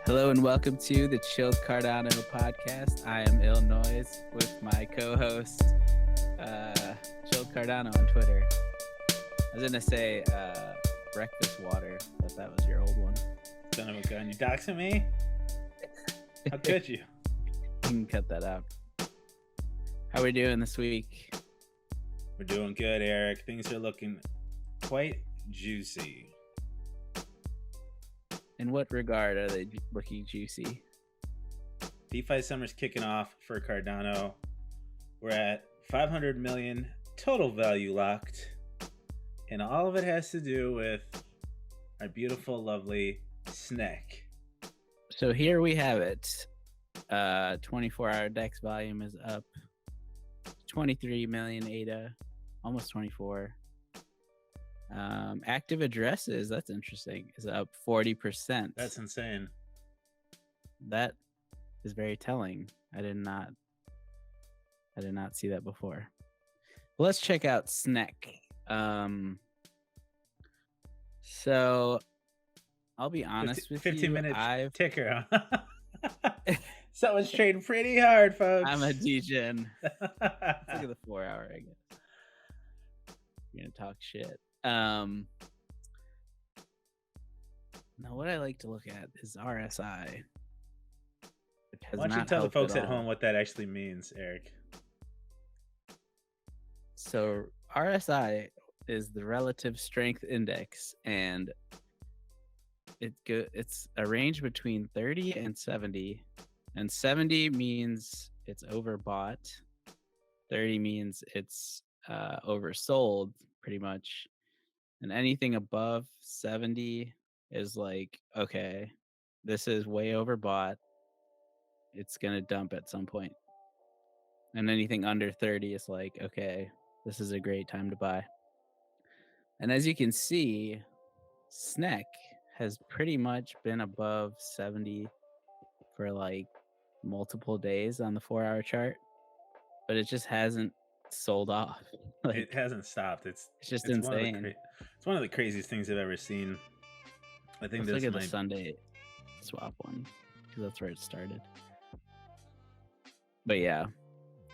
Hello and welcome to the Chilled Cardano podcast. I am Illinois with my co-host, Chilled Cardano on Twitter. I was gonna say breakfast water, but that was your old one. Son of a gun, you doxing me? How could you? You can cut that out. How we doing this week? We're doing good, Eric. Things are looking quite juicy. In what regard are they looking juicy? DeFi summer's kicking off for Cardano. We're at 500 million total value locked. And all of it has to do with our beautiful, lovely Snek. So here we have it. 24-hour DEX volume is up 23 million ADA, almost 24. Active addresses, that's interesting, is up 40%. That's insane. That is very telling. I did not see that before. Well, let's check out Snek. So I'll be honest with 15 you. 15-minute ticker, huh? Someone's trading pretty hard, folks. I'm a degen. Let's look at the 4-hour, I guess. You're gonna talk shit. Now what I like to look at is RSI. Why don't you tell the folks at home what that actually means, Eric? So RSI is the relative strength index, and it's a range between 30 and 70. And 70 means it's overbought. 30 means it's oversold, pretty much. And anything above 70 is like, okay, this is way overbought. It's going to dump at some point. And anything under 30 is like, okay, this is a great time to buy. And as you can see, Snek has pretty much been above 70 for like multiple days on the 4-hour chart, but it just hasn't sold off. Like, it hasn't stopped. It's just insane. It's one of the craziest things I've ever seen. I think Let's look at the Sunday swap one, because that's where it started. But yeah,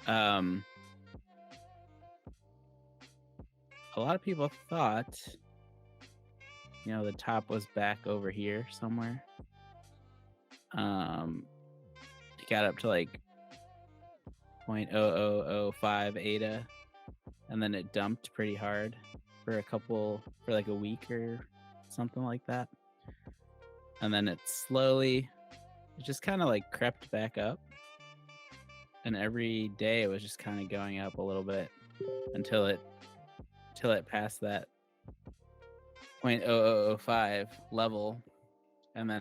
a lot of people thought, the top was back over here somewhere. It got up to like 0.0005 ADA, and then it dumped pretty hard for like a week or something like that. And then it just kind of like crept back up. And every day it was just kind of going up a little bit until it passed that 0.0005 level. And then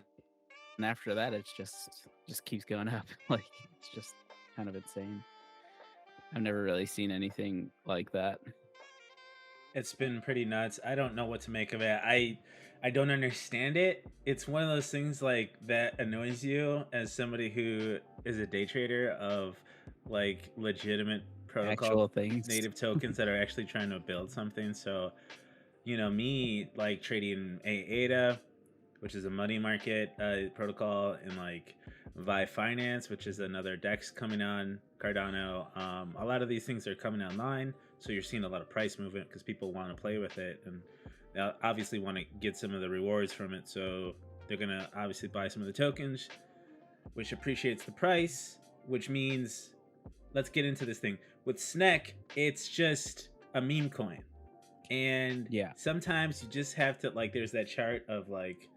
after that, it's just keeps going up. Like, it's just kind of insane. I've never really seen anything like that. It's been pretty nuts. I don't know what to make of it. I don't understand it. It's one of those things like that annoys you as somebody who is a day trader of like legitimate protocol things, native tokens that are actually trying to build something. So, me like trading ADA, which is a money market protocol, and like Vi Finance, which is another DEX coming on Cardano. A lot of these things are coming online, so you're seeing a lot of price movement because people want to play with it, and they obviously want to get some of the rewards from it. So they're gonna obviously buy some of the tokens, which appreciates the price, which means let's get into this thing. With Snek, it's just a meme coin. And sometimes you just have to, like, there's that chart of like,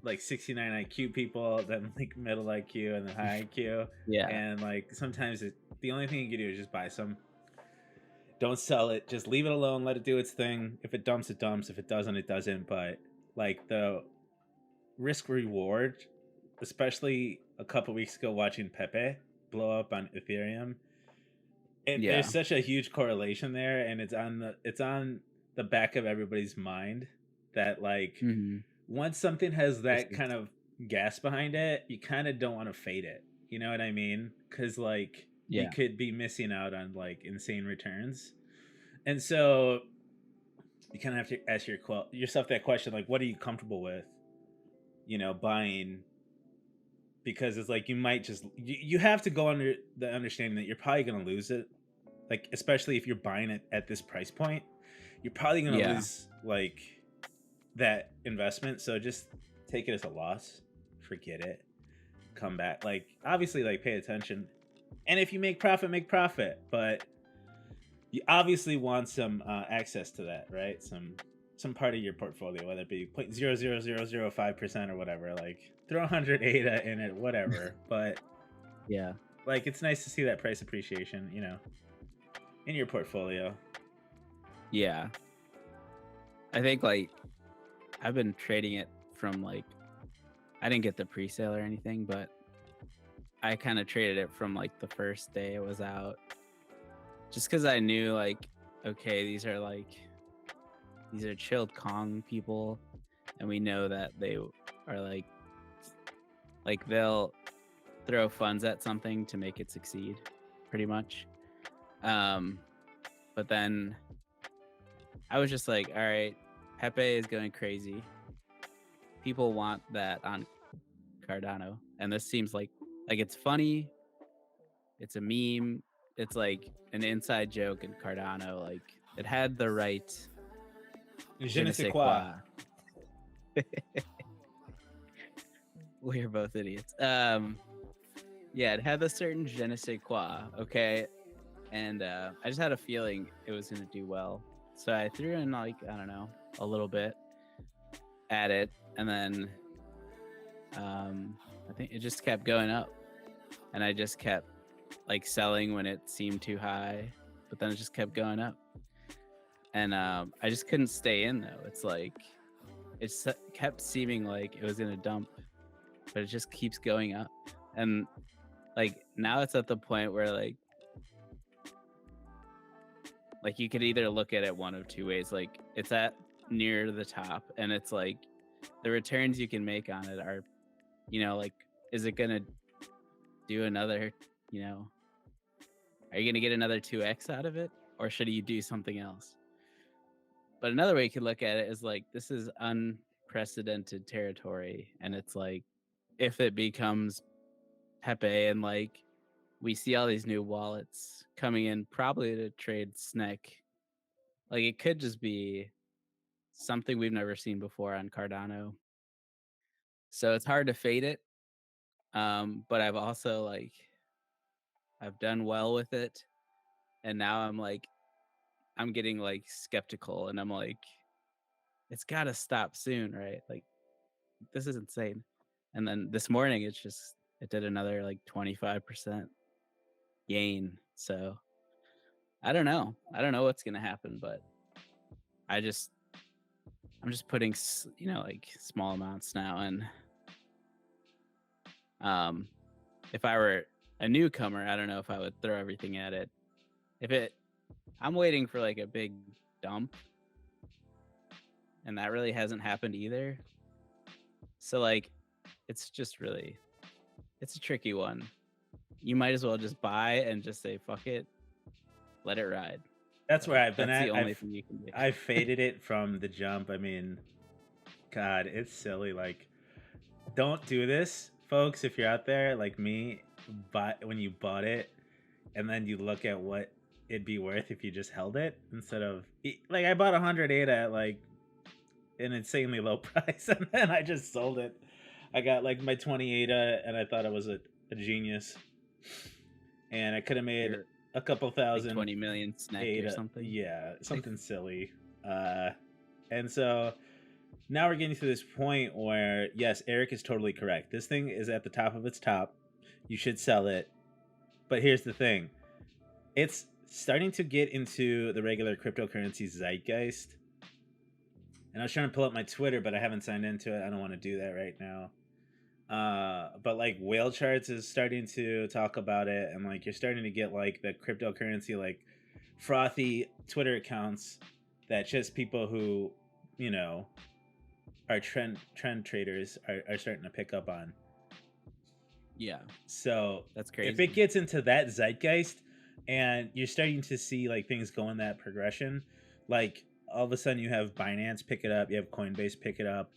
like 69 IQ people, then like middle IQ, and then high IQ. Yeah. And like sometimes the only thing you can do is just buy some. Don't sell it. Just leave it alone. Let it do its thing. If it dumps, it dumps. If it doesn't, it doesn't. But like the risk reward, especially a couple weeks ago watching Pepe blow up on Ethereum, there's such a huge correlation there, and it's on the back of everybody's mind that like once something has that kind of gas behind it, you kind of don't want to fade it. You know what I mean? Because like you could be missing out on like insane returns. And so you kind of have to ask yourself that question, like, what are you comfortable with, buying? Because it's like you might you have to go under the understanding that you're probably going to lose it, like especially if you're buying it at this price point, you're probably going to Yeah. lose like that investment. So just take it as a loss, forget it, come back. Like obviously, like pay attention, and if you make profit. But you obviously want some access to that, right? Some part of your portfolio, whether it be 0.00005% or whatever. Like throw 100 ADA in it, whatever. But Yeah. like it's nice to see that price appreciation, in your portfolio. Yeah. I think like I've been trading it from like I didn't get the pre-sale or anything, but I kind of traded it from like the first day it was out. Just cuz I knew like okay, these are chilled Kong people and we know that they are like they'll throw funds at something to make it succeed pretty much. Um but then I was just like, all right, Pepe is going crazy. People want that on Cardano, and this seems like it's funny. It's a meme. It's like an inside joke in Cardano. Like it had the right Je je ne ne sais sais quoi. quoi. We're both idiots. Yeah, it had a certain je ne sais quoi. Okay, and I just had a feeling it was gonna do well, so I threw in like I don't know a little bit at it, and then I think it just kept going up, and I just kept like selling when it seemed too high, but then it just kept going up, and I just couldn't stay in though. It's like kept seeming like it was gonna dump, but it just keeps going up, and like now it's at the point where like you could either look at it one of two ways. Like it's at near the top, and it's like the returns you can make on it are, like is it gonna do another, you know, are you gonna get another 2x out of it, or should you do something else? But another way you could look at it is like this is unprecedented territory, and it's like if it becomes Pepe and like we see all these new wallets coming in, probably to trade Snek, like it could just be something we've never seen before on Cardano. So it's hard to fade it. But I've also like I've done well with it, and now I'm getting like skeptical, and I'm like, it's got to stop soon, right? Like this is insane. And then this morning, it did another like 25% gain. So I don't know. I don't know what's gonna happen, but I just I'm just putting like small amounts now, and um, if I were a newcomer, I don't know if I would throw everything at it. If it, I'm waiting for like a big dump, and that really hasn't happened either. So like, it's just really, it's a tricky one. You might as well just buy and just say fuck it, let it ride. That's where Like I've been that's the at. only thing you can do. I've faded it from the jump. I mean, God, it's silly. Like, don't do this, folks. If you're out there like me, but when you bought it, and then you look at what it'd be worth if you just held it instead of like I bought 100 ADA at like an insanely low price, and then I just sold it. I got like my 20 ADA, and I thought I was a genius, and I could have made You're a couple like thousand 20 million Snek or ADA. something. Yeah, something silly. And so now we're getting to this point where, yes, Eric is totally correct. This thing is at the top of its top. You should sell it. But here's the thing. It's starting to get into the regular cryptocurrency zeitgeist. And I was trying to pull up my Twitter, but I haven't signed into it. I don't want to do that right now. But like Whale Charts is starting to talk about it, and like you're starting to get like the cryptocurrency like frothy Twitter accounts that just people who, are trend traders are starting to pick up on. Yeah, So that's if it crazy. gets into that zeitgeist and you're starting to see like things go in that progression, like all of a sudden you have Binance pick it up, you have Coinbase pick it up,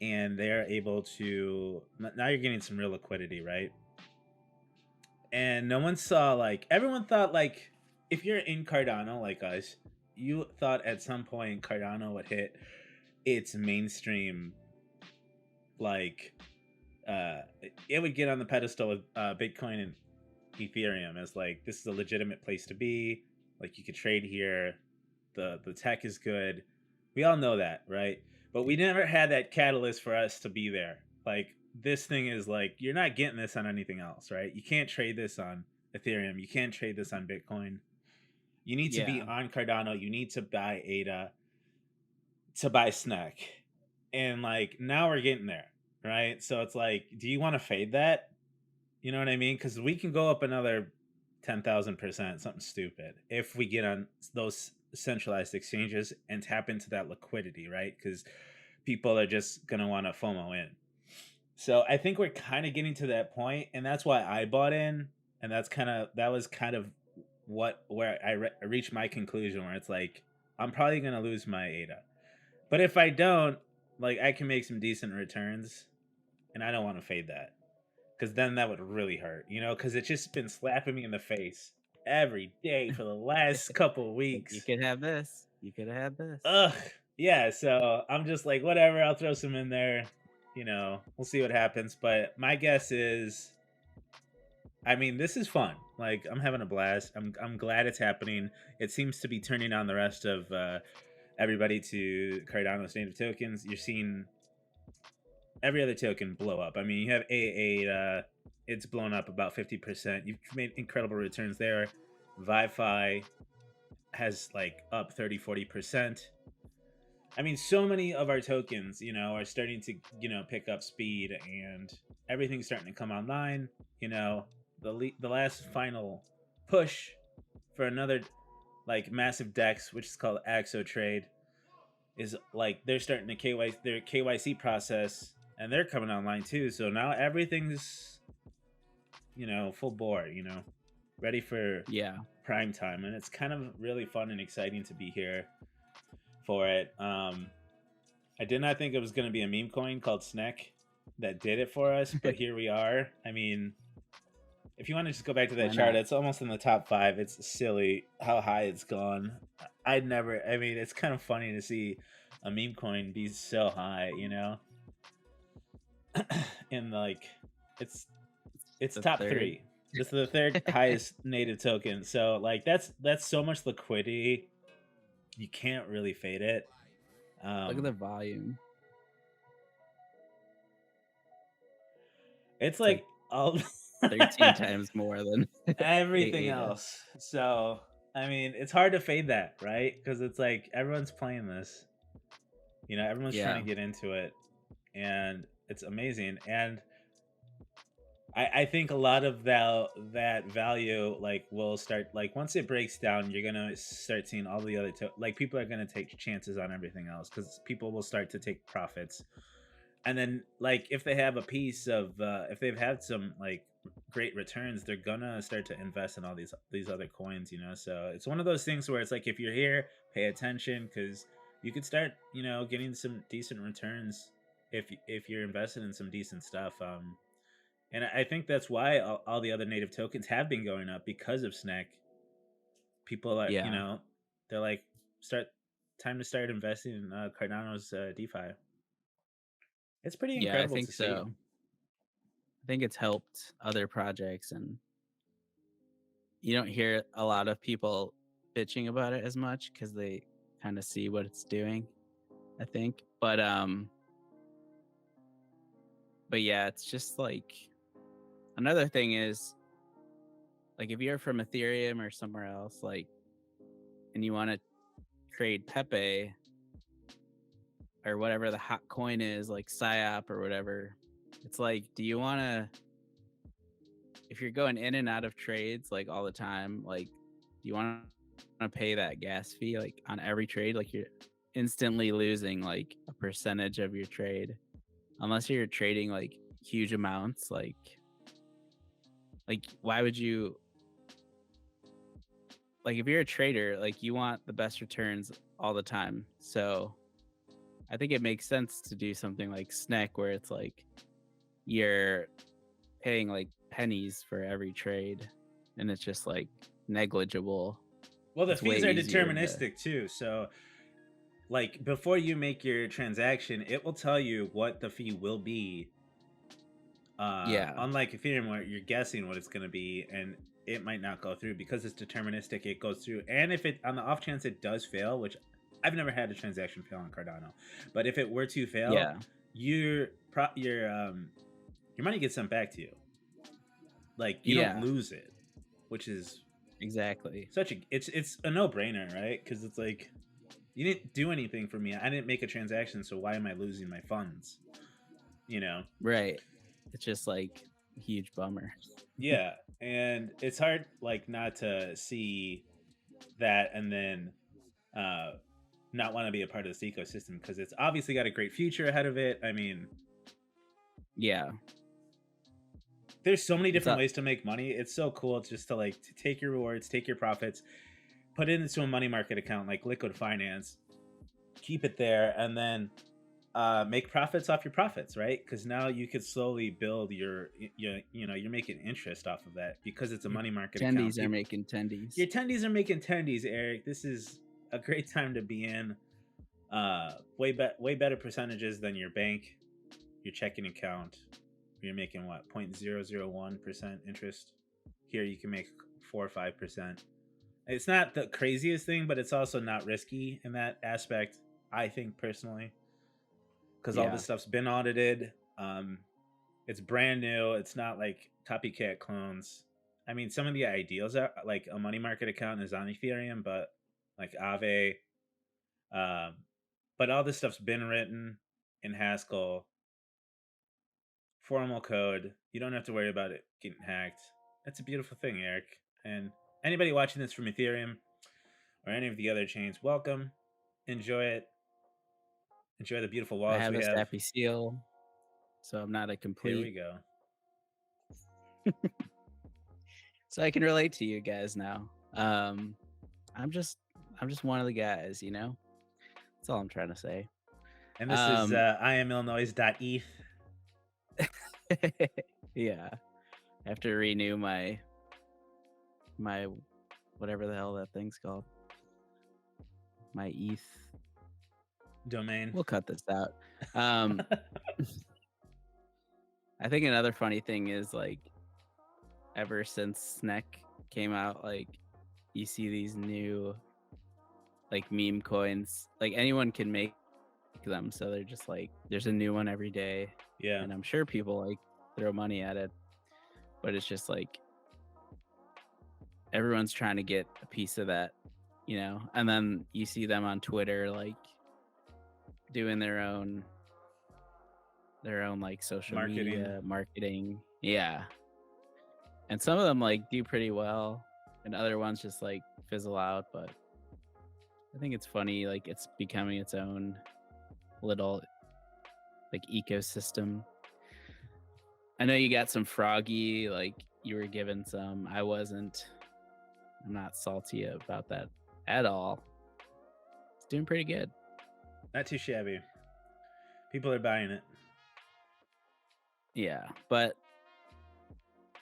and they're able to now you're getting some real liquidity, right? And no one saw like everyone thought like if you're in Cardano like us, you thought at some point Cardano would hit its mainstream like it would get on the pedestal with Bitcoin and Ethereum as like this is a legitimate place to be. Like you could trade here. The tech is good. We all know that, right? But we never had that catalyst for us to be there. Like this thing is like you're not getting this on anything else, right? You can't trade this on Ethereum. You can't trade this on Bitcoin. You need to be Yeah. on Cardano. You need to buy ADA to buy Snek. And like now we're getting there, right? So it's like, do you want to fade that? You know what I mean? Because we can go up another 10,000%, something stupid, if we get on those centralized exchanges and tap into that liquidity, right? Because people are just going to want to FOMO in. So I think we're kind of getting to that point, and that's why I bought in, and that was kind of where I reached my conclusion where it's like I'm probably going to lose my ADA, but if I don't, like I can make some decent returns, and I don't want to fade that because then that would really hurt, because it's just been slapping me in the face every day for the last couple of Like, you weeks. could have this. You could have this. Ugh, yeah. So I'm just like, whatever. I'll throw some in there. We'll see what happens. But my guess is, I mean, this is fun. Like, I'm having a blast. I'm glad it's happening. It seems to be turning on the rest of everybody to Cardano's native tokens. You're seeing every other token blow up. I mean, you have A8, it's blown up about 50%. You've made incredible returns there. ViFi has like up 30-40%. I mean, so many of our tokens, are starting to, pick up speed and everything's starting to come online. The last final push for another like massive DEX, which is called Axo Trade, is like they're starting to their KYC process and they're coming online too. So now everything's full bore, ready for Yeah. prime time, and it's kind of really fun and exciting to be here for it. I did not think it was going to be a meme coin called Snek that did it for us, but here we are. I mean, if you want to just go back to that Why chart, not? it's almost in the top 5. It's silly how high it's gone. I mean, it's kind of funny to see a meme coin be so high, and like it's The top third. 3. This is the third highest native token. So like that's so much liquidity. You can't really fade it. Look at the volume. It's It's like like all 13 times more than everything AADA. else. So I mean, it's hard to fade that, right? Because it's like everyone's playing this. Everyone's trying Yeah. to get into it, and it's amazing. And I think a lot of that value like will start like once it breaks down, you're gonna start seeing all the other like people are gonna take chances on everything else because people will start to take profits. And then like if they have a piece of if they've had some like great returns, they're gonna start to invest in all these other coins, so it's one of those things where it's like if you're here, pay attention because you could start getting some decent returns if you're invested in some decent stuff. And I think that's why all the other native tokens have been going up because of Snek. People are Yeah. they're like start time to start investing in Cardano's DeFi. It's pretty Yeah, I incredible think to see. so. I think it's helped other projects, and you don't hear a lot of people bitching about it as much because they kind of see what it's doing, I think. But yeah, it's just like another thing is like if you're from Ethereum or somewhere else, like, and you want to trade Pepe or whatever the hot coin is, like PSYOP or whatever, it's like, do you want to, if you're going in and out of trades like all the time, like, do you want to pay that gas fee like on every trade? Like you're instantly losing like a percentage of your trade unless you're trading like huge amounts. Like why would you like if you're a trader, like you want the best returns all the time. So I think it makes sense to do something like Snek where it's like you're paying like pennies for every trade and it's just like negligible. Well, the It's way fees are easier to deterministic too. So, like before you make your transaction, it will tell you what the fee will be. yeah. Unlike Ethereum, where you're guessing what it's going to be, and it might not go through because it's deterministic. It goes through, and if it on the off chance it does fail, which I've never had a transaction fail on Cardano, but if it were to fail, Yeah. your your money gets sent back to you. Like you don't Yeah. lose it, which is Exactly. such a it's a no brainer, right? Because it's like you didn't do anything for me. I didn't make a transaction, so why am I losing my funds? You know? Right. It's just like a huge bummer. Yeah, and it's hard like not to see that and then uh not want to be a part of this ecosystem because it's obviously got a great future ahead of it. I mean, Yeah. there's so many It's different ways to make money. It's so cool just to like to take your rewards, take your profits, put it into a money market account like liquid finance, keep it there, and then make profits off your profits, right? Because now you could slowly build you know you're making interest off of that because it's a your money market account. tendies are making tendies. Your tendies are making tendies, Eric. This is a great time to be in. Way better percentages than your bank, your checking account. You're making what 0.001% interest. Here you can make 4 or 5%. It's not the craziest thing, but it's also not risky in that aspect. I think personally, because all Yeah. this stuff's been audited. It's brand new. It's not like copycat clones. I mean, some of the ideals are like a money market account is on Ethereum, but like Aave, um, but all this stuff's been written in Haskell, formal code. You don't have to worry about it getting hacked. That's a beautiful thing, Eric. And anybody watching this from Ethereum or any of the other chains, welcome. Enjoy it. Enjoy the beautiful I walls have we a have. sappy seal, so I'm not a Here we complete. go. So I can relate to you guys now. I'm just I'm just one of the guys, you know? That's all I'm trying to say. And this is Um IamIllinois.eth. yeah. I have to renew my whatever the hell that thing's called. My ETH. domain. We'll cut this out. Um I think another funny thing is like ever since Snek came out, like you see these new like meme coins. Like anyone can make them, so they're just like there's a new one every day, Yeah. and I'm sure people like throw money at it, but it's just like everyone's trying to get a piece of that, you know. And then you see them on Twitter like doing their own like social Marketing. media marketing. Yeah. And some of them like do pretty well and other ones just like fizzle out, but I think it's funny like it's becoming its own little like ecosystem. I know you got some froggy, like you were given some. I wasn't. I'm not salty about that at all. It's doing pretty good. Not too shabby. People are buying it. Yeah. But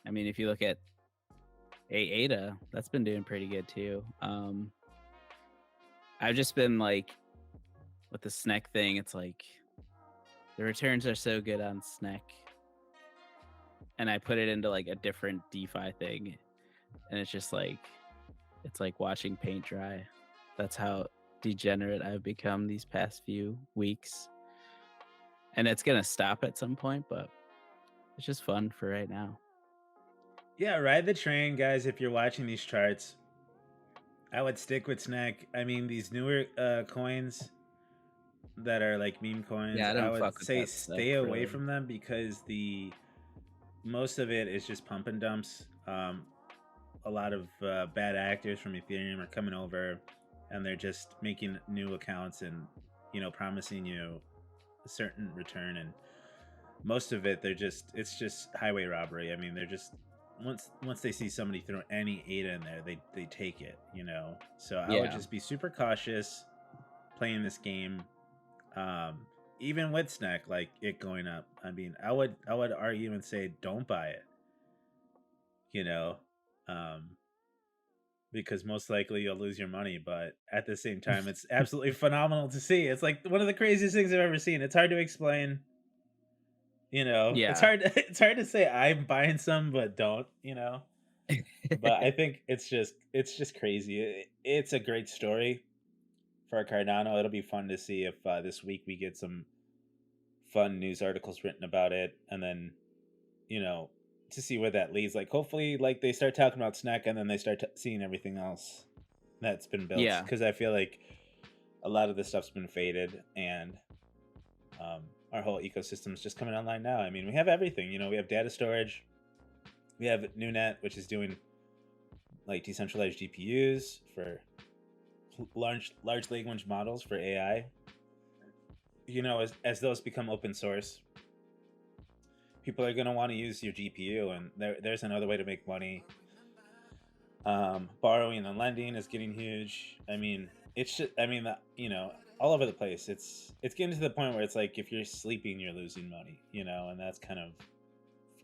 I mean if you look at ADA, that's been doing pretty good too. I've just been like with the Snek thing, it's like the returns are so good on Snek. And I put it into like a different DeFi thing. And it's like watching paint dry. That's how degenerate I've become these past few weeks. And it's gonna stop at some point, but it's just fun for right now. Yeah, ride the train, guys. If you're watching these charts, I would stick with Snek. I mean, these newer coins that are like meme coins, Yeah, I I don't would fuck with say that stuff stay away really. from them because the most of it is just pump and dumps. A lot of bad actors from Ethereum are coming over, and they're just making new accounts and promising you a certain return, and most of it it's just highway robbery. I mean, they're just once they see somebody throw any ADA in there, they take it, you know. So I would Yeah. just be super cautious playing this game. Um, Even with Snek, like it going up, I mean, I would argue and say don't buy it, you know, um, because most likely you'll lose your money. But at the same time, it's absolutely phenomenal to see. It's like one of the craziest things I've ever seen. It's hard to explain. You know, it's Yeah. hard. It's hard to say I'm buying some, but don't. You know, but I think it's just crazy. It's a great story for Cardano. It'll be fun to see if this week we get some fun news articles written about it, and then you know to see where that leads. Like hopefully, like they start talking about Snack, and then they start seeing everything else that's been built. Yeah. Because I feel like a lot of this stuff's been faded, and our whole ecosystem is just coming online now. I mean, we have everything. You know, we have data storage, we have NewNet, which is doing like decentralized GPUs for large language models for AI. You know, as those become open source, people are going to want to use your GPU, and there's another way to make money. Borrowing and lending is getting huge. I mean, it's just, I mean, you know, all over the place. It's getting to the point where it's like if you're sleeping, you're losing money. You know, and that's kind of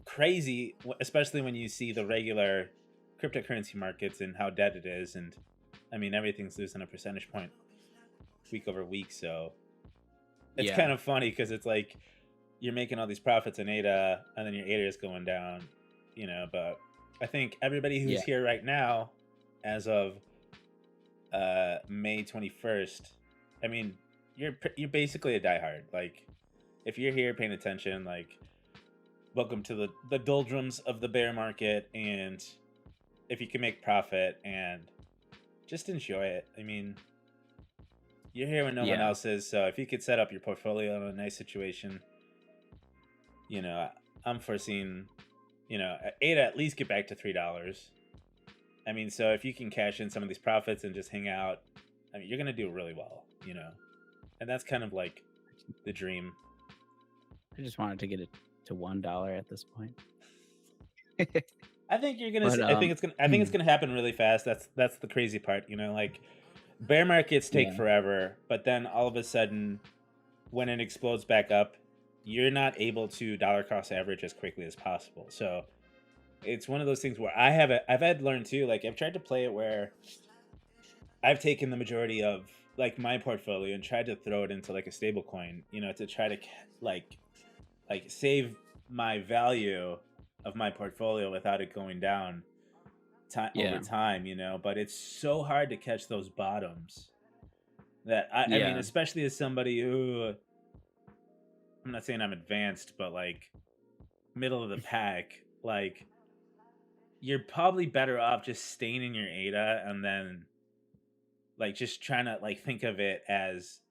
crazy, especially when you see the regular cryptocurrency markets and how dead it is. And I mean, everything's losing a percentage point week over week. So it's Yeah. kind of funny because it's like you're making all these profits in ADA, and then your ADA is going down, you know. But I think everybody who's Yeah. here right now, as of May 21st, I mean, you're basically a diehard. Like, if you're here paying attention, like, welcome to the doldrums of the bear market, and if you can make profit and just enjoy it. I mean, you're here when no one Yeah. else is, so if you could set up your portfolio in a nice situation, you know, I'm foreseeing, you know, ADA at least get back to $3. I mean, so if you can cash in some of these profits and just hang out, I mean, you're gonna do really well, you know, and that's kind of like the dream. I just wanted to get it to $1 at this point. I think you're gonna But see. I think it's gonna happen really fast. That's the crazy part, you know. Like bear markets take yeah. forever, but then all of a sudden, when it explodes back up, you're not able to dollar cost average as quickly as possible. So it's one of those things where I've had to learn too. Like I've tried to play it where I've taken the majority of like my portfolio and tried to throw it into like a stable coin, you know, to try to like save my value of my portfolio without it going down over Yeah. time, you know. But it's so hard to catch those bottoms that I mean, Yeah. especially as somebody who, I'm not saying I'm advanced, but like middle of the pack, like you're probably better off just staying in your ADA and then like just trying to like think of it as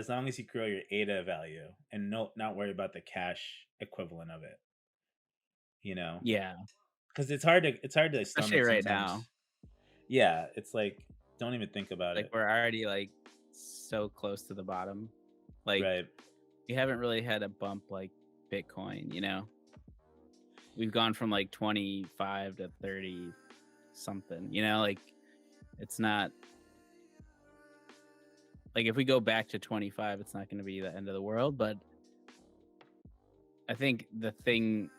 long as you grow your ADA value and not worry about the cash equivalent of it, you know, Yeah. because it's hard to Especially stomach right now. sometimes. Yeah, it's like don't even think about Like it. we're already like so close to the bottom. Like Right. we haven't really had a bump like Bitcoin, you know? We've gone from like 25 to 30 something, you know, like it's not like if we go back to 25, it's not going to be the end of the world. But I think the thing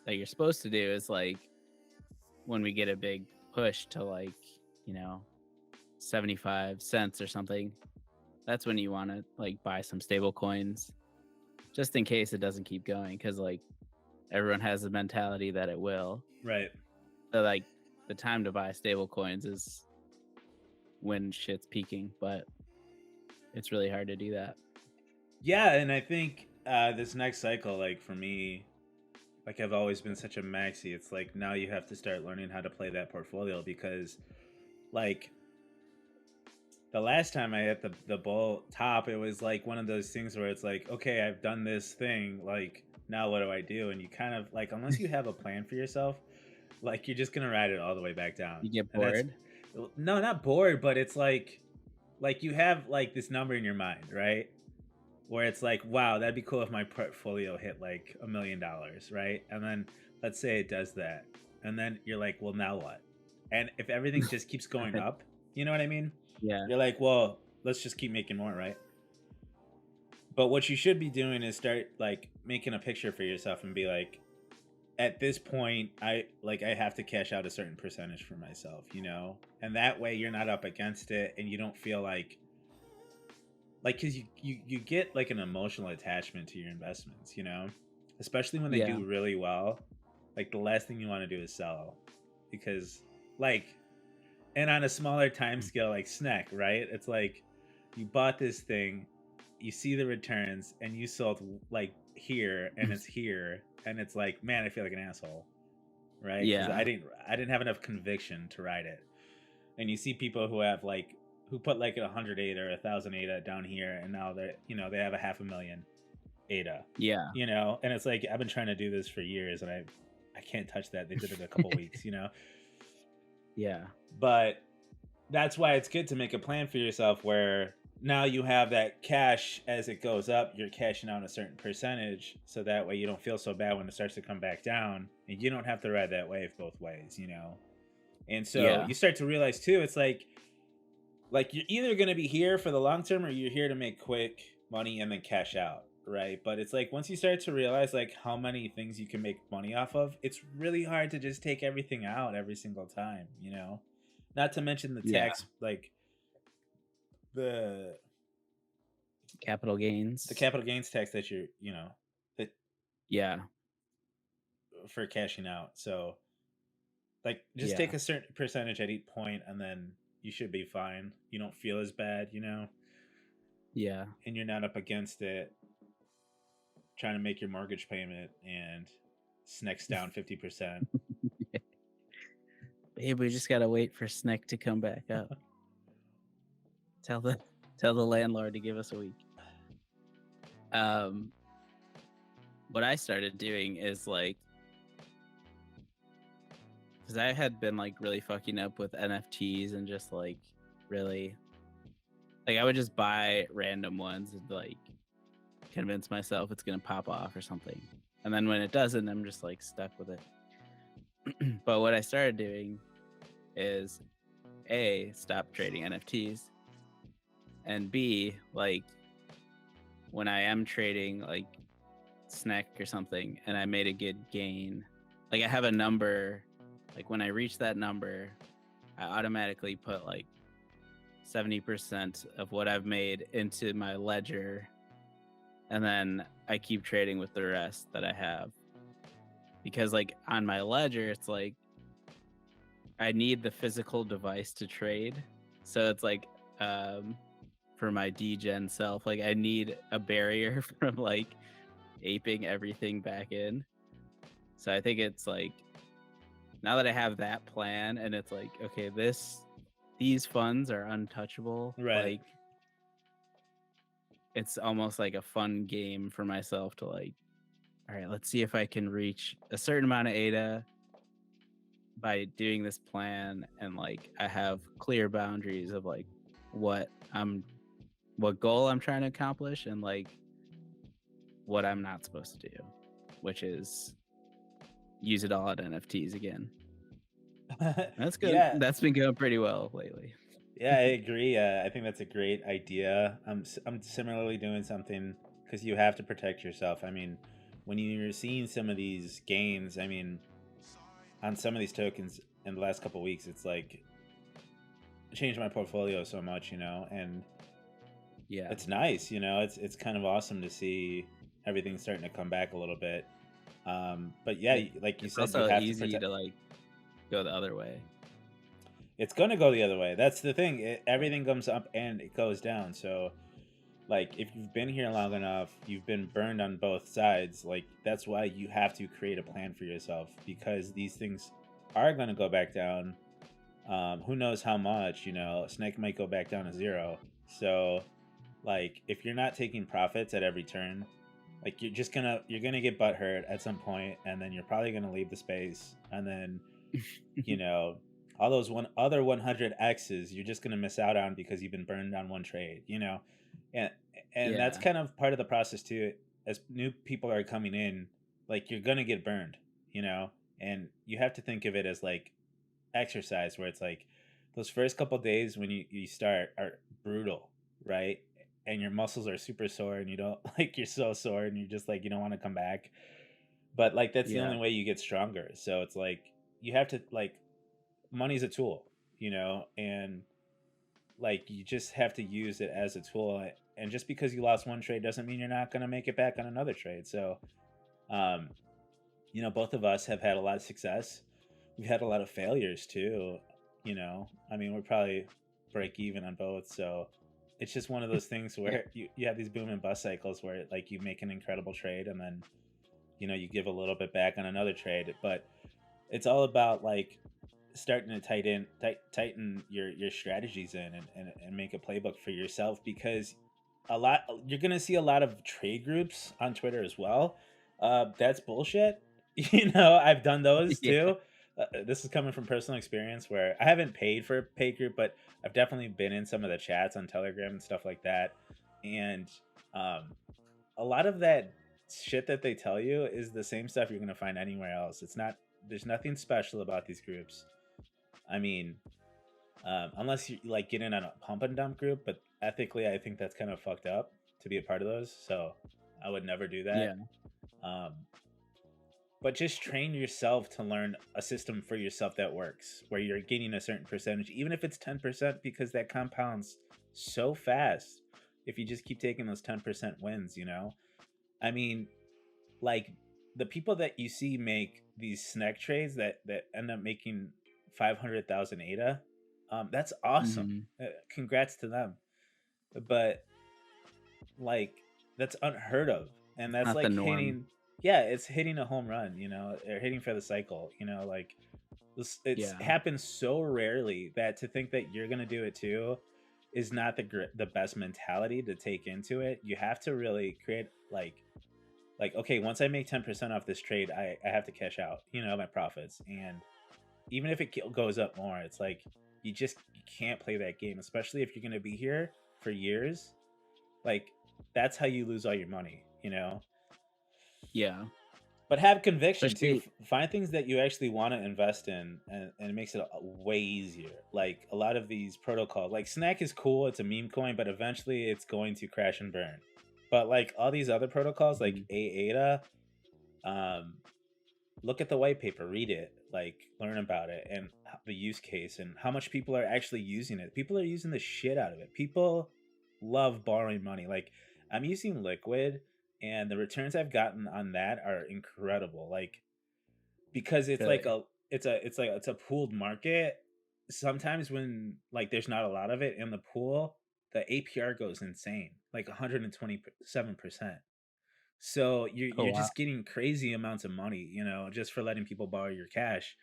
that you're supposed to do is like when we get a big push to like, you know, 75 cents or something, that's when you want to like buy some stable coins just in case it doesn't keep going. Cause like everyone has the mentality that it will. Right. So like the time to buy stable coins is when shit's peaking, but it's really hard to do that. Yeah, and I think this next cycle, like for me, like I've always been such a maxi. It's like now you have to start learning how to play that portfolio because, like, the last time I hit the bull top, it was like one of those things where it's like, okay, I've done this thing. Like, now what do I do? And you kind of like, unless you have a plan for yourself, like you're just gonna ride it all the way back down. You get And that's bored. no, not bored, but it's like you have like this number in your mind, right? Where it's like, wow, that'd be cool if my portfolio hit like $1 million, right? And then let's say it does that. and then you're like, well, now what? And if everything just keeps going up, you know what I mean? Yeah. You're like, well, let's just keep making more, right? But what you should be doing is start like making a picture for yourself and be like, at this point, I have to cash out a certain percentage for myself, you know? And that way you're not up against it and you don't feel like cuz you get like an emotional attachment to your investments, you know? Especially when they Yeah. do really well. Like the last thing you want to do is sell because like and on a smaller time Mm. scale like Snek, right? It's like you bought this thing, you see the returns, and you sold like here and it's here, and it's like, man, I feel like an asshole, right? Because Yeah. I didn't have enough conviction to ride it. And you see people who have like who put like 108 or 1,000 ADA down here, and now they're they have a 500,000 ADA, Yeah. and it's like I've been trying to do this for years, and I can't touch that. They did it a couple weeks, Yeah. but that's why it's good to make a plan for yourself where now you have that cash as it goes up, you're cashing out a certain percentage so that way you don't feel so bad when it starts to come back down and you don't have to ride that wave both ways. And so Yeah. you start to realize too, it's like you're either going to be here for the long term or you're here to make quick money and then cash out, right? But it's like once you start to realize like how many things you can make money off of, it's really hard to just take everything out every single time. Not to mention the Yeah. tax, like the Capital the gains. capital gains tax that that Yeah. for cashing out. So like just take Yeah. a certain percentage at each point and then you should be fine. You don't feel as bad, Yeah. and you're not up against it trying to make your mortgage payment and Snacks down 50%. Babe, we just gotta wait for Snek to come back up. Tell the tell the landlord to give us a week. Um, what I started doing is like, because I had been like really fucking up with NFTs and just like really, like I would just buy random ones and like convince myself it's gonna pop off or something, and then when it doesn't, I'm just like stuck with it. But what I started doing is A, stop trading NFTs, and B, like when I am trading like Snek or something and I made a good gain, like I have a number, like when I reach that number, I automatically put like 70% of what I've made into my ledger, and then I keep trading with the rest that I have. Because like on my ledger, it's like I need the physical device to trade. So it's like for my degen self, like I need a barrier from like aping everything back in. So I think it's like now that I have that plan and it's like, okay, these funds are untouchable. Right. Like it's almost like a fun game for myself to like, all right, let's see if I can reach a certain amount of ADA by doing this plan, and like I have clear boundaries of like what I'm what goal I'm trying to accomplish and like what I'm not supposed to do, which is use it all at NFTs again. That's good. Yeah. That's been going pretty well lately. Yeah, I agree. I think that's a great idea. I'm similarly doing something because you have to protect yourself. I mean, when you're seeing some of these gains, I mean, on some of these tokens in the last couple of weeks, it's like changed my portfolio so much, and Yeah. it's nice. It's kind of awesome to see everything starting to come back a little bit. But yeah, It, like you it's said, you also have to easy protect. to like go the other way. It's gonna go the other way. That's the thing. Everything comes up and it goes down. So, like, if you've been here long enough, you've been burned on both sides. Like, that's why you have to create a plan for yourself because these things are gonna go back down. Who knows how much? Snake might go back down to zero. So, like, if you're not taking profits at every turn, like you're gonna get butt hurt at some point, and then you're probably gonna leave the space, and then you know, all those other 100 X's you're just gonna miss out on because you've been burned on one trade. And that's Yeah. kind of part of the process too. As new people are coming in, like you're gonna get burned, you know, And you have to think of it as like exercise, where it's like those first couple days when you start are brutal, right? And your muscles are super sore and you don't like you're so sore and you're just like you don't want to come back. But like that's the Yeah. only way you get stronger. So it's like you have to like money's a tool, and like you just have to use it as a tool. And just because you lost one trade doesn't mean you're not going to make it back on another trade. So um both of us have had a lot of success. We've had a lot of failures too. I mean, we're probably break even on both. So it's just one of those things Yeah. where you have these boom and bust cycles where like you make an incredible trade and then, you give a little bit back on another trade. But it's all about like starting to tighten your strategies in and make a playbook for yourself, because you're gonna see a lot of trade groups on Twitter as well. That's bullshit. I've done those Yeah. too. This is coming from personal experience where I haven't paid for a paid group, but I've definitely been in some of the chats on Telegram and stuff like that. And um, a lot of that shit that they tell you is the same stuff you're gonna find anywhere else. It's not. There's nothing special about these groups. I mean, unless you like get in on a pump and dump group, but ethically, I think that's kind of fucked up to be a part of those. So I would never do Yeah. that. Um, but just train yourself to learn a system for yourself that works, where you're getting a certain percentage, even if it's 10%, because that compounds so fast. If you just keep taking those 10% wins. I mean, like the people that you see make these Snek trades that end up making 500,000 ADA, that's awesome. Mhm. Congrats to them. But like that's unheard of, and that's Not the like norm. hitting. Yeah, it's hitting a home run, or hitting for the cycle. Like it's Yeah. happens so rarely that to think that you're gonna do it too is not the best mentality to take into it. You have to really create like okay, once I make 10% off this trade, I have to cash out, my profits. And even if it goes up more, it's like you can't play that game, especially if you're going to be here for years. Like that's how you lose all your money. Yeah. But have conviction too. Especially Find things that you actually want to invest in, and it makes it way easier. Like a lot of these protocols, like Snack is cool, it's a meme coin, but eventually it's going to crash and burn. But like all these other protocols, like mhm. AATA, um, look at the white paper, read it, like learn about it and the use case and how much people are actually using it. People are using the shit out of it. People love borrowing money. Like I'm using Liquid, and the returns I've gotten on that are incredible. Like because it's like Really. a it's a pooled market. Sometimes when like there's not a lot of it in the pool, the APR goes insane, like 127%. So you're Oh, you're wow. just getting crazy amounts of money, just for letting people borrow your cash.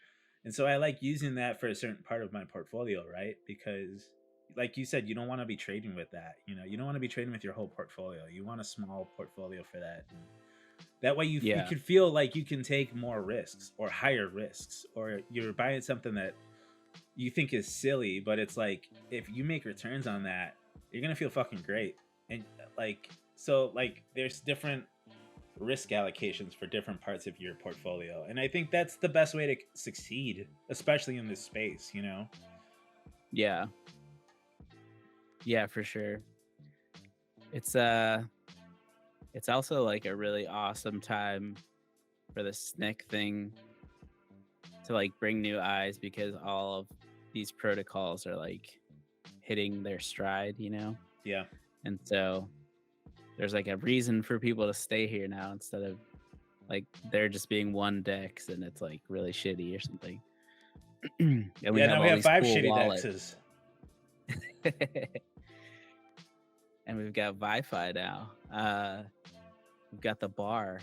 And so I like using that for a certain part of my portfolio, right? Because like you said, you don't want to be trading with that. You don't want to be trading with your whole portfolio. You want a small portfolio for that. And that way you Yeah. can feel like you can take more risks or higher risks, or you're buying something that you think is silly, but it's like if you make returns on that, you're going to feel fucking great. And like so like there's different risk allocations for different parts of your portfolio. And I think that's the best way to succeed, especially in this space. Yeah. Yeah, for sure. It's, uh it's also, like, a really awesome time for the Snek thing to, like, bring new eyes because all of these protocols are, like, hitting their stride? Yeah. And so there's, like, a reason for people to stay here now instead of, like, there just being one DEX and it's, like, really shitty or something. And we Yeah, have now we all have these five cool shitty wallets. dexes. And we've got Wi-Fi now. We've got the bar.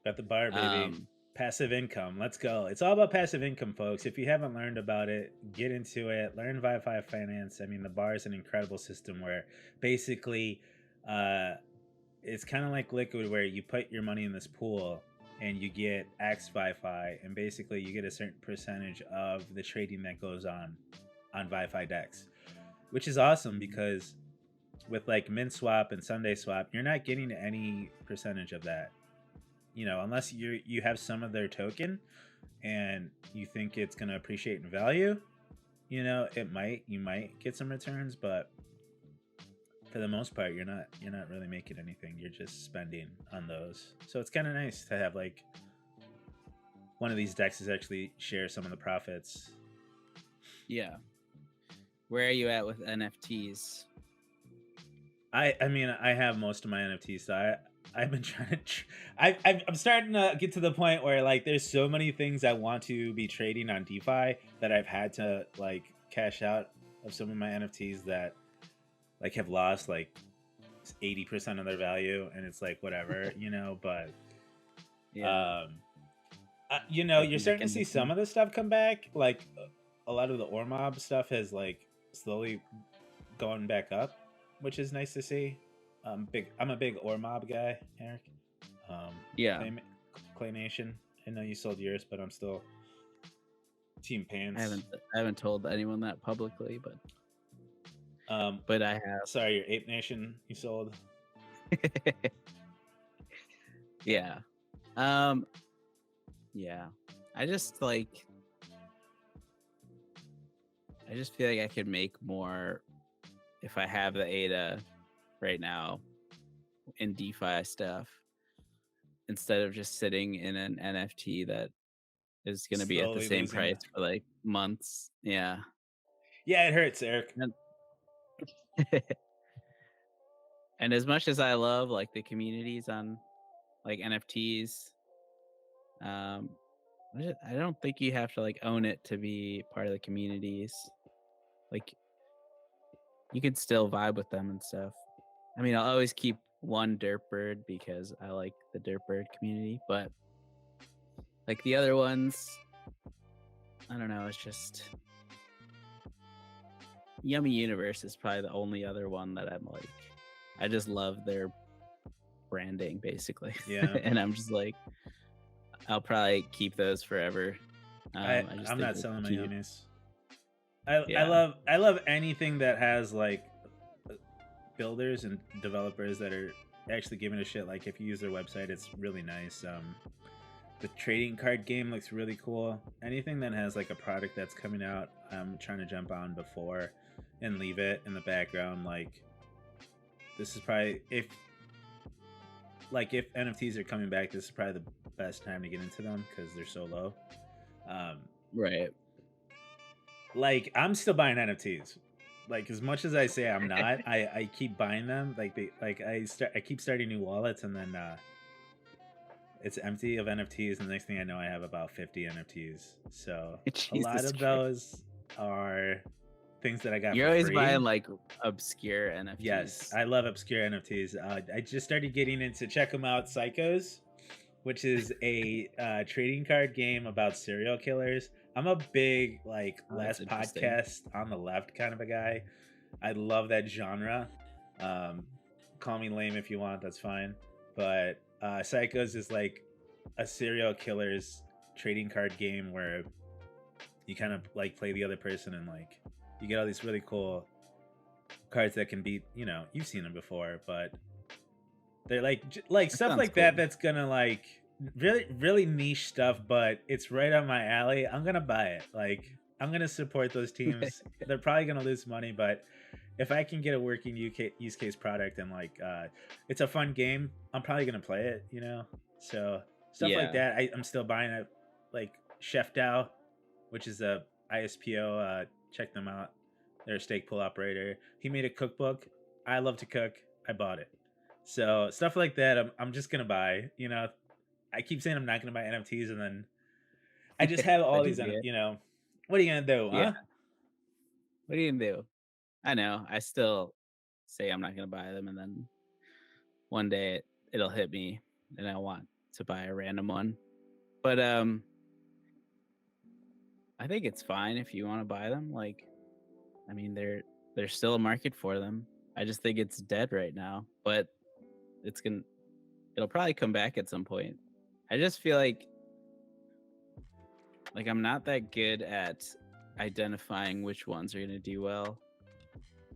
Got the bar, baby. Um, Passive income. Let's go. It's all about passive income, folks. If you haven't learned about it, get into it. Learn Wi-Fi finance. I mean, the bar is an incredible system where basically uh, it's kind of like Liquid, where you put your money in this pool and you get X Wi-Fi, and basically you get a certain percentage of the trading that goes on Wi-Fi decks, which is awesome mhm. because with like Mint Swap and Sunday Swap, you're not getting any percentage of that. Unless you have some of their token, and you think it's going to appreciate in value, you might get some returns, but for the most part, you're not really making anything. You're just spending on those. So it's kind of nice to have like one of these dexes actually share some of the profits. Yeah. Where are you at with NFTs? I mean, I have most of my NFTs, so I've been trying to. I'm starting to get to the point where like there's so many things I want to be trading on DeFi that I've had to like cash out of some of my NFTs that like have lost like 80% of their value, and it's like whatever, But Yeah. um, Like you're starting to see some mechanism. of this stuff come back. Like a lot of the Ormob stuff has like slowly going back up, which is nice to see. I'm a big Ormob guy, Eric. Um, Yeah. Clay Nation. I know you sold yours, but I'm still Team I Pants. haven't I haven't told anyone that publicly, Um, but I have. sorry, your Ape Nation you sold. Yeah. Um yeah. I just like I just feel like I could make more if I have the ADA right now in DeFi stuff instead of just sitting in an NFT that is going to be at the Slowly same losing. price for like months. Yeah. Yeah, it hurts, Eric. And, and as much as I love like the communities on like NFTs, um, I don't think you have to like own it to be part of the communities. Like you can still vibe with them and stuff. I mean, I'll always keep one dirt bird because I like the dirt bird community, but like the other ones, I don't know. It's just Yummy Universe is probably the only other one that I'm like, I just love their branding basically, Yeah, and I'm just like, I'll probably keep those forever. I just I'm think not they're selling my cute. unis. Yeah, I love anything that has like uh, builders and developers that are actually giving a shit. Like if you use their website, it's really nice. The trading card game looks really cool. Anything that has like a product that's coming out, I'm trying to jump on before and leave it in the background. Like this is probably if NFTs are coming back, this is probably the best time to get into them because they're so low. Um, right. like I'm still buying NFTs. Like as much as I say I'm not, I keep buying them. I keep starting new wallets and then it's empty of NFTs, and the next thing I know, I have about 50 NFTs. So a lot Jesus of Christ, those are things that I got you're for always buying free. like obscure Yes, NFTs. I love obscure NFTs. I just started getting into check them out, Psychos, which is a trading card game about serial killers. I'm a big like Oh, that's last interesting. podcast on the left kind of a guy. I love that genre. Um, call me lame if you want, that's fine. But Psychos is like a serial killer's trading card game where you kind of like play the other person and like you get all these really cool cards that can beat, you've seen them before, but they're like That stuff sounds like that cool. that's gonna like really really niche stuff, but it's right on my alley. I'm gonna buy it. Like I'm gonna support those teams. They're probably gonna lose money, but if I can get a working UK use case product and like it's a fun game, I'm probably gonna play it. So stuff like Yeah, that. I'm still buying it. Like Chef Dow, which is a ISPO. Check them out. They're a steak pool operator. He made a cookbook. I love to cook. I bought it. So stuff like that, I'm just gonna buy. I keep saying I'm not gonna buy NFTs, and then I just have all but you these. do it. What are you gonna do, Yeah. huh? What are you gonna do? I know. I still say I'm not gonna buy them, and then one day it'll hit me, and I want to buy a random one. But I think it's fine if you want to buy them. Like, I mean, there's still a market for them. I just think it's dead right now, but it's gonna it'll probably come back at some point. I just feel like I'm not that good at identifying which ones are gonna do well.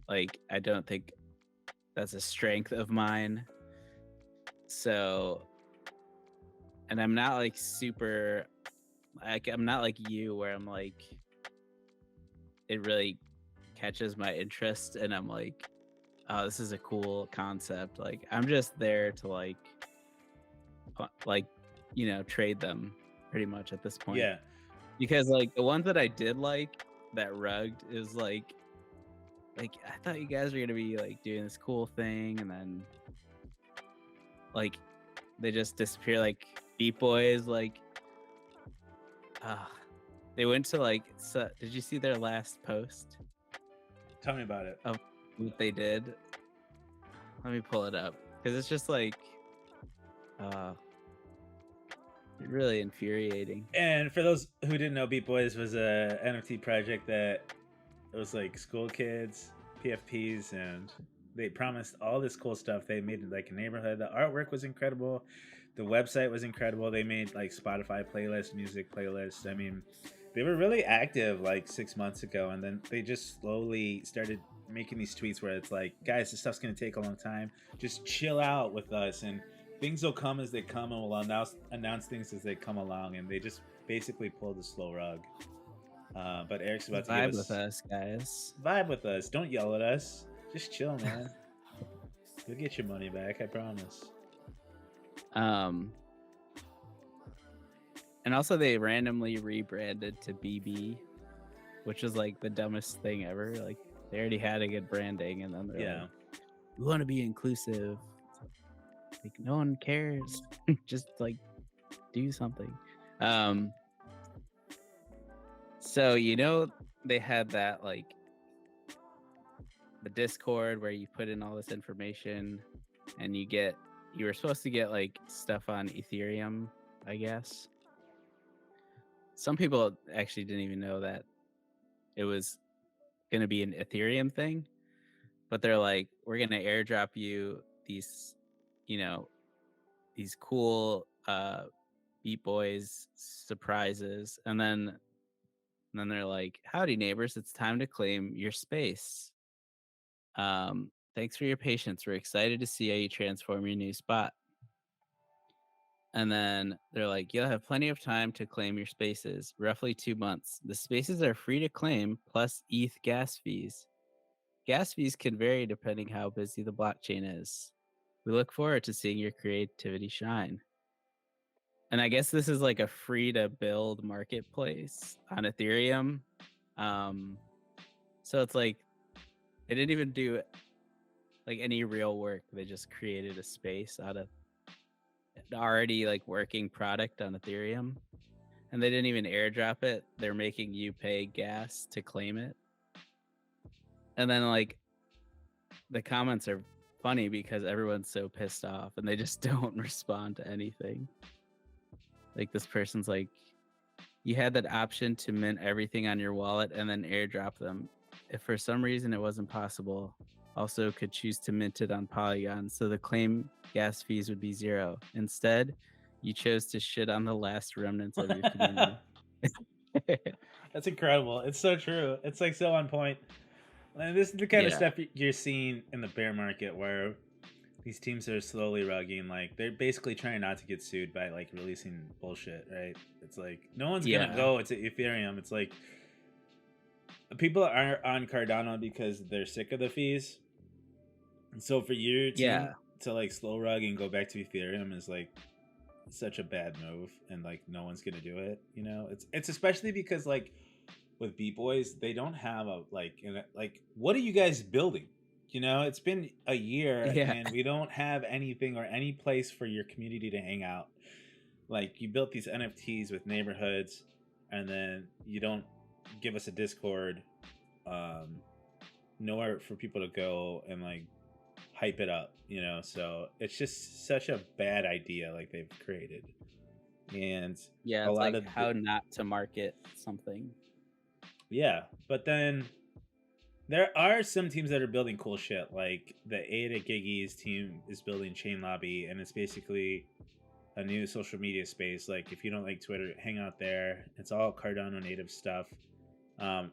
Like, I don't think that's a strength of mine. So, and I'm not like super. like I'm not like you where I'm like it really catches my interest and I'm like, oh, this is a cool concept. Like I'm just there to like trade them pretty much at this point. Yeah. Because like the ones that I did like that rugged is like I thought you guys were gonna be like doing this cool thing and then like they just disappear like Beat Boys like uh they went to did you see their last post Tell me about it. of what they did? Let me pull it up because it's just like uh really infuriating. And for those who didn't know, Beat Boys was a NFT project that it was like school kids, PFPs, and they promised all this cool stuff. They made like a neighborhood. The artwork was incredible. The website was incredible. They made like Spotify playlists, music playlists. I mean, they were really active like 6 months ago, and then they just slowly started making these tweets where it's like, guys, this stuff's gonna take a long time. Just chill out with us, and things will come as they come, and we'll announce things as they come along. And they just basically pulled the slow rug. But Eric's about to give Vibe with us us, guys. vibe with us. Don't yell at us. Just chill, man. You'll get your money back, I promise. Um and also they randomly rebranded to BB, which is like the dumbest thing ever. Like they already had a good branding and then they're Yeah. like, we want to be inclusive. Like no one cares. Just like do something. So they had that like the Discord where you put in all this information and you were supposed to get like stuff on Ethereum, I guess. Some people actually didn't even know that it was going to be an Ethereum thing, but they're like, we're going to airdrop you these, you know, these cool Beat Boys surprises. And then they're like, howdy neighbors, it's time to claim your space. Thanks for your patience. We're excited to see how you transform your new spot. And then they're like, you'll have plenty of time to claim your spaces, roughly 2 months. The spaces are free to claim, plus ETH gas fees. Gas fees can vary depending how busy the blockchain is. We look forward to seeing your creativity shine. And I guess this is like a free to build marketplace on Ethereum. So it's like they didn't even do like any real work. They just created a space out of an already like working product on Ethereum. And they didn't even airdrop it. They're making you pay gas to claim it. And then like the comments are funny because everyone's so pissed off and they just don't respond to anything. Like this person's like, you had that option to mint everything on your wallet and then airdrop them. If for some reason it wasn't possible, also could choose to mint it on Polygon, so the claim gas fees would be 0. Instead, you chose to shit on the last remnants of your community. That's incredible. It's so true. It's like so on point. And this is the kind of Yeah. stuff you're seeing in the bear market where these teams are slowly rugging. Like they're basically trying not to get sued by like releasing bullshit, right? It's like no one's gonna Yeah. go to Ethereum. It's like people are on Cardano because they're sick of the fees. And so for your team Yeah. to like slow rug and go back to Ethereum is like such a bad move, and like no one's gonna do it. It's especially because like with B Boys, they don't have a like what are you guys building? It's been a year Yeah. and we don't have anything or any place for your community to hang out. Like you built these NFTs with neighborhoods, and then you don't give us a Discord, nowhere for people to go and like hype it up. So it's just such a bad idea like they've created, and Yeah. a It's lot like of how not to market something. yeah. But then there are some teams that are building cool shit. Like the Ada Giggy's team is building Chain Lobby, and it's basically a new social media space. Like if you don't like Twitter, hang out there. It's all Cardano native stuff. I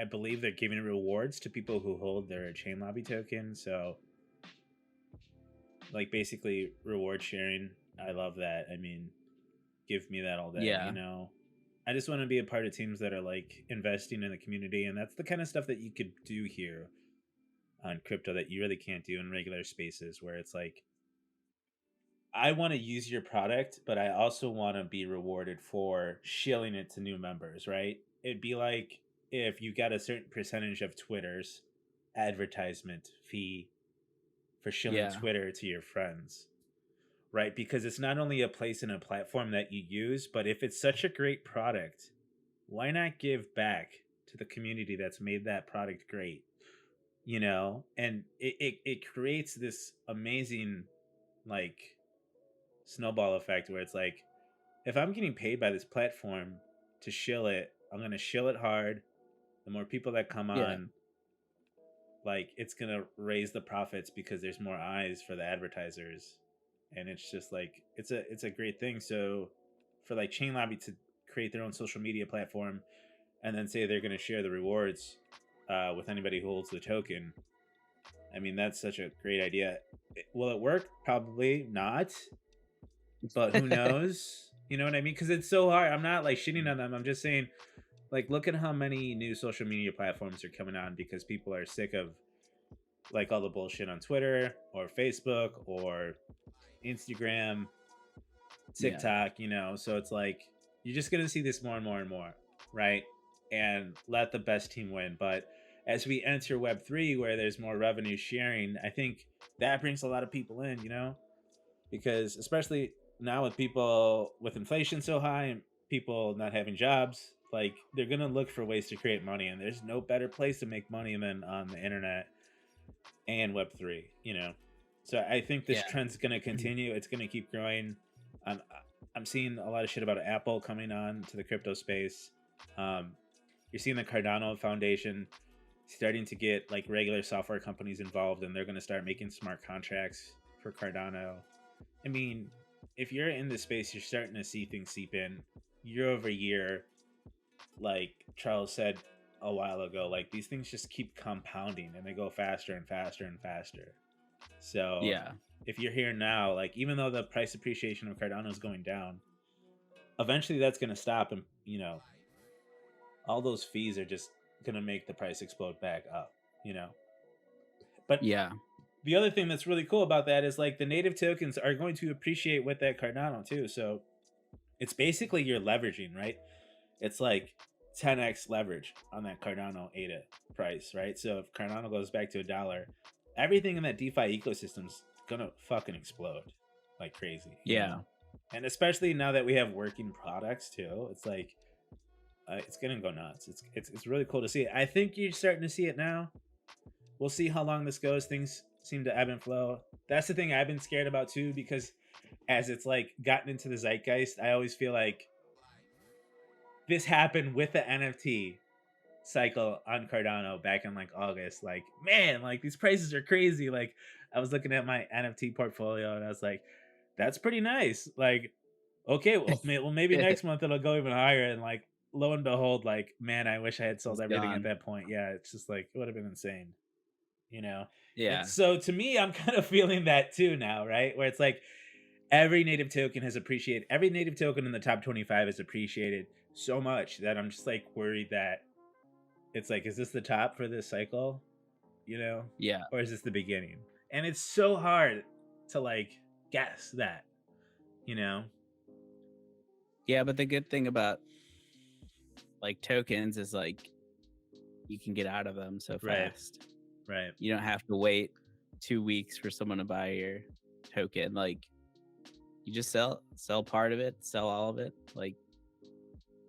believe they're giving rewards to people who hold their Chain Lobby token. So like basically reward sharing. I love that. I mean, give me that all day, Yeah. I just want to be a part of teams that are like investing in the community, and that's the kind of stuff that you could do here on crypto that you really can't do in regular spaces, where it's like, I want to use your product, but I also want to be rewarded for shilling it to new members, right? It'd be like if you got a certain percentage of Twitter's advertisement fee for shilling Yeah. Twitter to your friends, right? Because it's not only a place and a platform that you use, but if it's such a great product, why not give back to the community that's made that product great? And it creates this amazing, like, snowball effect where it's like, if I'm getting paid by this platform to shill it, I'm gonna shill it hard. The more people that come Yeah. on, like, it's gonna raise the profits because there's more eyes for the advertisers. And it's just like, it's a great thing. So for like Chain Lobby to create their own social media platform and then say they're gonna share the rewards with anybody who holds the token, I mean, that's such a great idea. Will it work? Probably not, but who knows? You know what I mean? Because it's so hard. I'm not like shitting on them. I'm just saying, like, look at how many new social media platforms are coming on because people are sick of like all the bullshit on Twitter or Facebook or Instagram, Yeah. TikTok. So it's like, you're just gonna see this more and more and more, right? And let the best team win. But as we enter Web3, where there's more revenue sharing, I think that brings a lot of people in, because especially now with people with inflation so high and people not having jobs, like, they're gonna look for ways to create money, and there's no better place to make money than on the internet and Web3. So I think this Yeah. trend's gonna continue. It's gonna keep growing. I'm I'm seeing a lot of shit about Apple coming on to the crypto space. Um, you're seeing the Cardano Foundation starting to get like regular software companies involved, and they're gonna start making smart contracts for Cardano. I mean, if you're in this space, you're starting to see things seep in year over year. Like Charles said a while ago, like, these things just keep compounding and they go faster and faster and faster. So Yeah. if you're here now, like, even though the price appreciation of Cardano is going down, eventually that's going to stop, and all those fees are just going to make the price explode back up. You know, but Yeah. the other thing that's really cool about that is like the native tokens are going to appreciate with that Cardano too. So it's basically you're leveraging, right? It's like 10x leverage on that Cardano ADA price, right? So if Cardano goes back to $1, everything in that DeFi ecosystem's gonna fucking explode like crazy, Yeah. And especially now that we have working products too, it's like it's gonna go nuts. It's really cool to see. I think you're starting to see it now. We'll see how long this goes. Things seem to ebb and flow. That's the thing I've been scared about too, because as it's like gotten into the zeitgeist, I always feel like this happened with the NFT cycle on Cardano back in like August. Like, man, like these prices are crazy. Like, I was looking at my NFT portfolio and I was like, that's pretty nice. Like, okay, well, maybe next month it'll go even higher. And like, lo and behold, like, man, I wish I had sold It's everything at gone. that point. Yeah, it's just like, it would have been insane. you know and Yeah. so to me, I'm kind of feeling that too now, right? Where it's like every native token has appreciated, every native token in the top 25 has appreciated so much that I'm just like worried that it's like, is this the top for this cycle, Yeah. or is this the beginning? And it's so hard to like guess that you know Yeah, but the good thing about like tokens is like you can get out of them so Right, fast. right. You don't have to wait 2 weeks for someone to buy your token. Like you just sell part of it, sell all of it. Like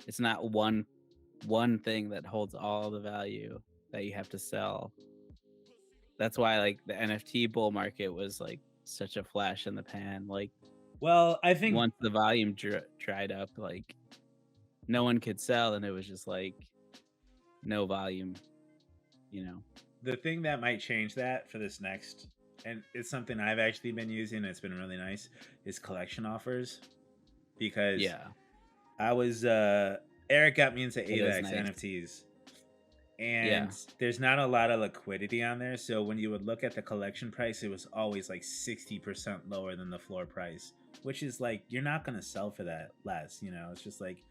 it's not one thing that holds all the value that you have to sell. That's why like the NFT bull market was like such a flash in the pan. Like Well, I think once the volume dried up, like no one could sell, and it was just like no volume. You know? the thing that might change that for this next, and it's something I've actually been using, and it's been really nice, is collection offers. Because Yeah, I was Eric got me into it is AVAX nice. NFTs, and Yeah. there's not a lot of liquidity on there. So when you would look at the collection price, it was always like 60% lower than the floor price, which is like you're not gonna sell for that less. It's just like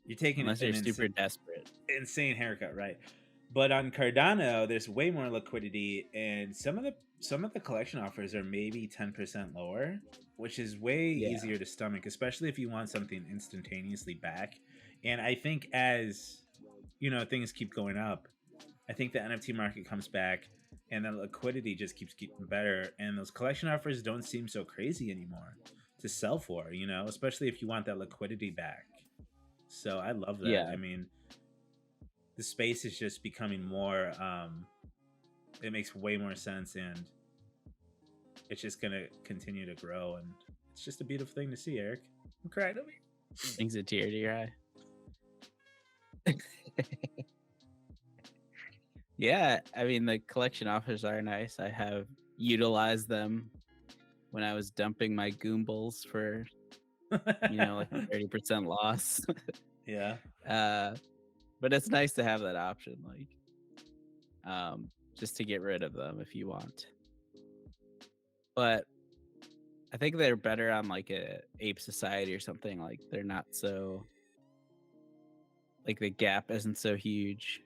you're taking Unless an you're super desperate. insane haircut, right? But on Cardano, there's way more liquidity, and some of the collection offers are maybe 10% lower, which is way Yeah. easier to stomach, especially if you want something instantaneously back. And I think as things keep going up, I think the NFT market comes back, and the liquidity just keeps getting better, and those collection offers don't seem so crazy anymore to sell for. Especially if you want that liquidity back. So I love that. Yeah. I mean, the space is just becoming more it makes way more sense, and it's just gonna continue to grow, and it's just a beautiful thing to see, Eric. I'm crying over here. Brings a tear to your eye. Yeah, I mean the collection offers are nice. I have utilized them when I was dumping my Goombles for, like a 30% loss. Yeah. uh but it's nice to have that option, like just to get rid of them if you want. But I think they're better on like a Ape Society or something. Like they're not so like the gap isn't so huge.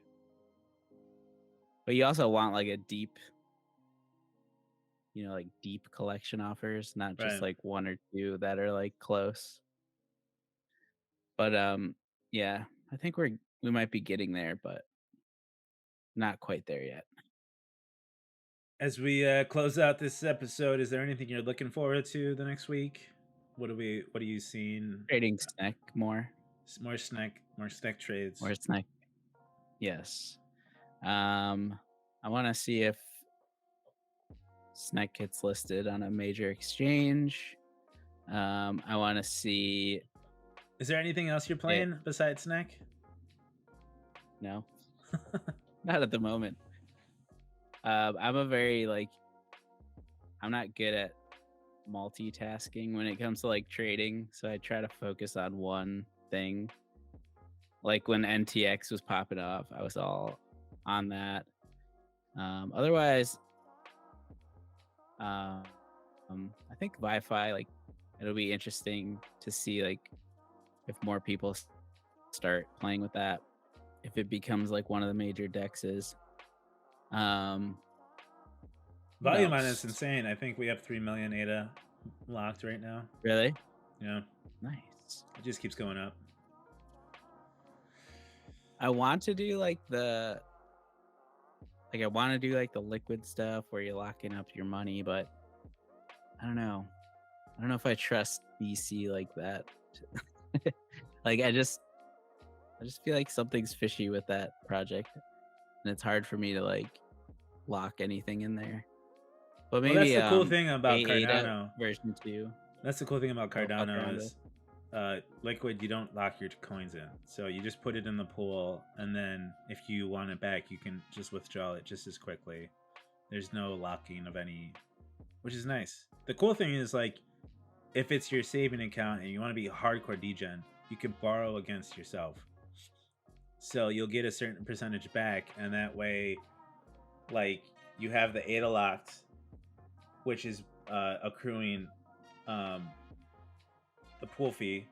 But you also want like a deep, like deep collection offers, not just Right. like one or two that are like close. But yeah, I think we might be getting there, but not quite there yet. As we close out this episode, is there anything you're looking forward to the next week? What are you seeing? Trading Snek more. More snack More trades. Snek. Yes. I want to see if Snek gets listed on a major exchange. I want to see Is there anything else you're it. playing besides Snack? No, not at the moment. I'm a very like I'm not good at multitasking when it comes to like trading, so I try to focus on one thing. Like when NTX was popping off, I was all on that. Otherwise, um, I think Wi-Fi like it'll be interesting to see like if more people start playing with that, if it becomes like one of the major dexes. Um, what Volume on it's else? insane. I think we have 3 million ADA locked right now. Really Yeah, nice. it just keeps going up. I want to do I want to do like the liquid stuff where you're locking up your money, but I don't know. I don't know if I trust BC like that. Like I just feel like something's fishy with that project, and it's hard for me to like lock anything in there. But Well, that's maybe the cool thing about A8 Cardano. version 2. That's the cool thing about I'll fuck Cardano around with. is liquid. You don't lock your coins in, so you just put it in the pool, and then if you want it back, you can just withdraw it just as quickly. There's no locking of any, which is nice. The cool thing is like if it's your saving account and you want to be hardcore degen, you can borrow against yourself. So you'll get a certain percentage back, and that way, like you have the ADA locked, which is accruing um, the pool fee,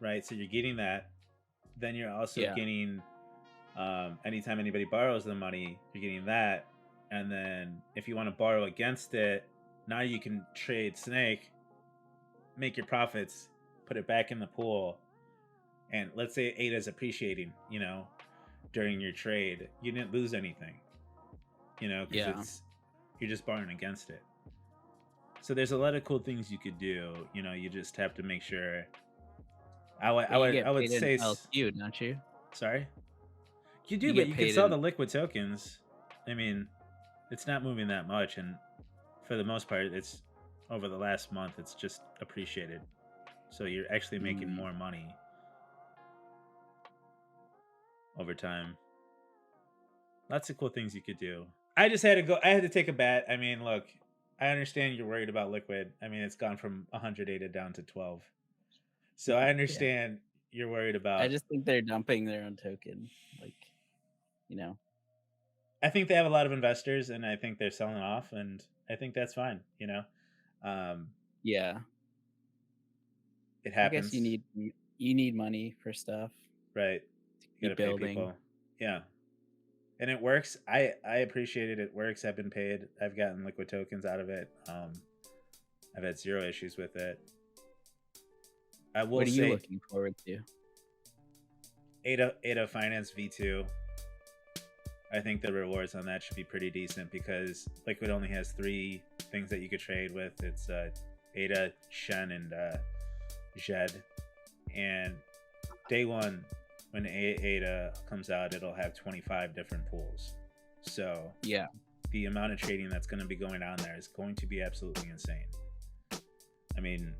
right? So you're getting that. Then you're also Yeah, getting anytime anybody borrows the money, you're getting that. And then if you want to borrow against it, now you can trade Snake, make your profits, put it back in the pool, and let's say ADA is appreciating, during your trade, you didn't lose anything, because yeah. you're just borrowing against it. So there's a lot of cool things you could do. You just have to make sure. I would But I you would I get would paid in say LQ, don't you? sorry. You do, You but get you can paid sell in. the liquid tokens. I mean, it's not moving that much, and for the most part, it's over the last month. It's just appreciated, so you're actually making Mm, more money over time. Lots of cool things you could do. I just had to go. I had to take a bet. I mean, look, I understand you're worried about liquid. I mean, it's gone from 100 ADA down to 12, so I yeah. understand you're worried I about. just think they're dumping their own token. Like, you know. I think they have a lot of investors, and I think they're selling off, and I think that's fine. Um, Yeah. it I guess happens, you need money for stuff right? to You keep got to pay building. people, yeah, and it works. I appreciate it. It works. I've been paid. I've gotten liquid tokens out of it. I've had zero issues with it. I will What are you say, looking forward to? Ada Finance V2. I think the rewards on that should be pretty decent because Liquid only has 3 things that you could trade with. It's Ada, Shen, and Jed. And day one, when Ada comes out, it'll have 25 different pools. So Yeah. the amount of trading that's going to be going on there is going to be absolutely insane. I mean,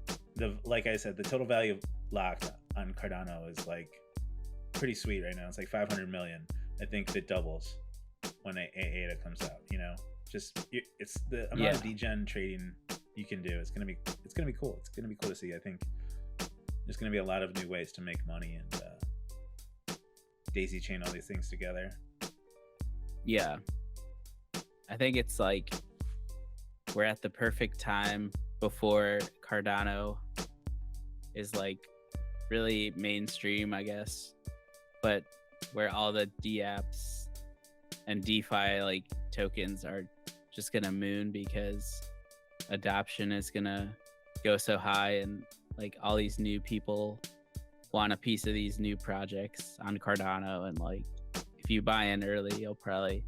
like I said, the total value locked on Cardano is like pretty sweet right now. It's like 500 million. I think it doubles when ADA comes out. It's the amount Yeah. of degen trading you can do. It's gonna be cool. It's gonna be cool to see. I think there's gonna be a lot of new ways to make money and daisy chain all these things together. Yeah. I think it's like we're at the perfect time before Cardano is like really mainstream, I guess. But where all the DApps and DeFi like tokens are just gonna moon because adoption is gonna go so high, and like all these new people want a piece of these new projects on Cardano, and like if you buy in early, you'll probably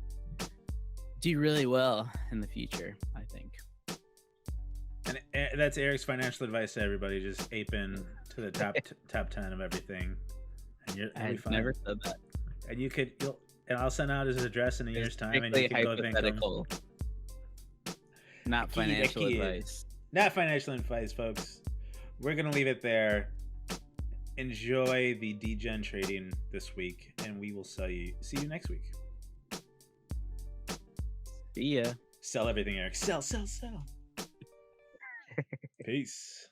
do really well in the future, I think. And that's Eric's financial advice to everybody. Just ape in to the top 10 of everything, and you'll be fine. Never said that. And and I'll send out his address in a year's time, and you Strictly can go thank him. hypothetical, not financial advice. Not financial advice, folks. We're gonna leave it there. Enjoy the degen trading this week, and we will see you next week. See ya. Sell everything, Eric. Sell. Peace.